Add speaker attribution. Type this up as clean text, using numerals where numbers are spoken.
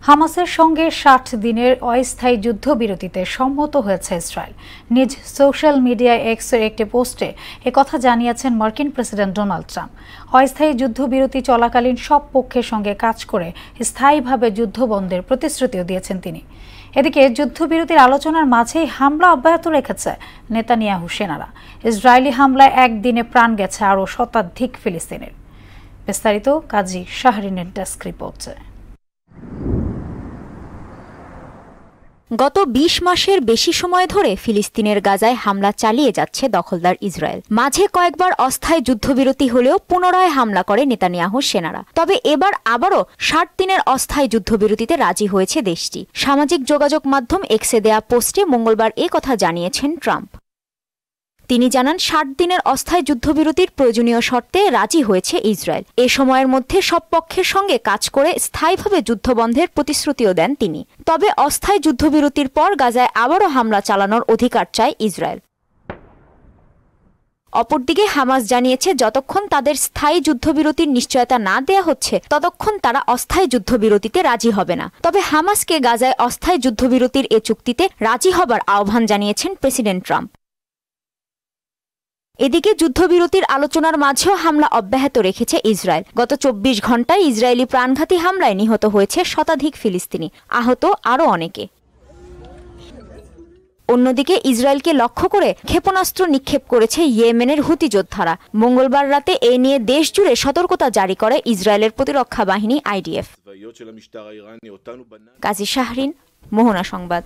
Speaker 1: হামাসের সঙ্গে ৬০ দিনের অস্থায়ী যুদ্ধবিরতিতে সম্মত হয়েছে ইসরায়েল। নিজ সোশ্যাল মিডিয়ায় এক্সের একটি পোস্টে একথা জানিয়েছেন মার্কিন প্রেসিডেন্ট ডোনাল্ড ট্রাম্প। অস্থায়ী যুদ্ধবিরতি চলাকালীন সব পক্ষের সঙ্গে কাজ করে স্থায়ীভাবে যুদ্ধ বন্ধের প্রতিশ্রুতিও দিয়েছেন তিনি। এদিকে যুদ্ধবিরতির আলোচনার মাঝেই হামলা অব্যাহত রেখেছে নেতানিয়াহু সেনারা। ইসরায়েলি হামলায় একদিনে প্রাণ গেছে আরও শতাধিক ফিলিস্তিনের। বিস্তারিত কাজী শাহরিনের ডেস্ক রিপোর্টে।
Speaker 2: গত ২০ মাসের বেশি সময় ধরে ফিলিস্তিনের গাজায় হামলা চালিয়ে যাচ্ছে দখলদার ইসরায়েল। মাঝে কয়েকবার অস্থায়ী যুদ্ধবিরতি হলেও পুনরায় হামলা করে নেতানিয়াহু সেনারা। তবে এবার আবারও ৬০ দিনের অস্থায়ী যুদ্ধবিরতিতে রাজি হয়েছে দেশটি। সামাজিক যোগাযোগ মাধ্যম এক্সে দেয়া পোস্টে মঙ্গলবার কথা জানিয়েছেন ট্রাম্প। তিনি জানান ৬০ দিনের অস্থায়ী যুদ্ধবিরতির প্রয়োজনীয় শর্তে রাজি হয়েছে ইসরায়েল। এ সময়ের মধ্যে সব পক্ষের সঙ্গে কাজ করে স্থায়ীভাবে যুদ্ধবন্ধের প্রতিশ্রুতিও দেন তিনি। তবে অস্থায়ী যুদ্ধবিরতির পর গাজায় আবারও হামলা চালানোর অধিকার চায় ইসরায়েল। অপরদিকে হামাস জানিয়েছে যতক্ষণ তাদের স্থায়ী যুদ্ধবিরতির নিশ্চয়তা না দেয়া হচ্ছে ততক্ষণ তারা অস্থায়ী যুদ্ধবিরতিতে রাজি হবে না। তবে হামাসকে গাজায় অস্থায়ী যুদ্ধবিরতির এ চুক্তিতে রাজি হবার আহ্বান জানিয়েছেন প্রেসিডেন্ট ট্রাম্প। এদিকে যুদ্ধবিরতির আলোচনার মাঝেও হামলা অব্যাহত রেখেছে ইসরায়েল। গত ২৪ ঘণ্টায় ইসরায়েলি প্রাণঘাতী হামলায় নিহত হয়েছে শতাধিক ফিলিস্তিনি, আহত আরও অনেকে। অন্যদিকে ইসরায়েলকে লক্ষ্য করে ক্ষেপণাস্ত্র নিক্ষেপ করেছে ইয়েমেনের হুতি যোদ্ধারা। মঙ্গলবার রাতে এ নিয়ে দেশজুড়ে সতর্কতা জারি করে ইসরায়েলের প্রতিরক্ষা বাহিনী IDF। কাজী শাহরিন, মোহনা সংবাদ।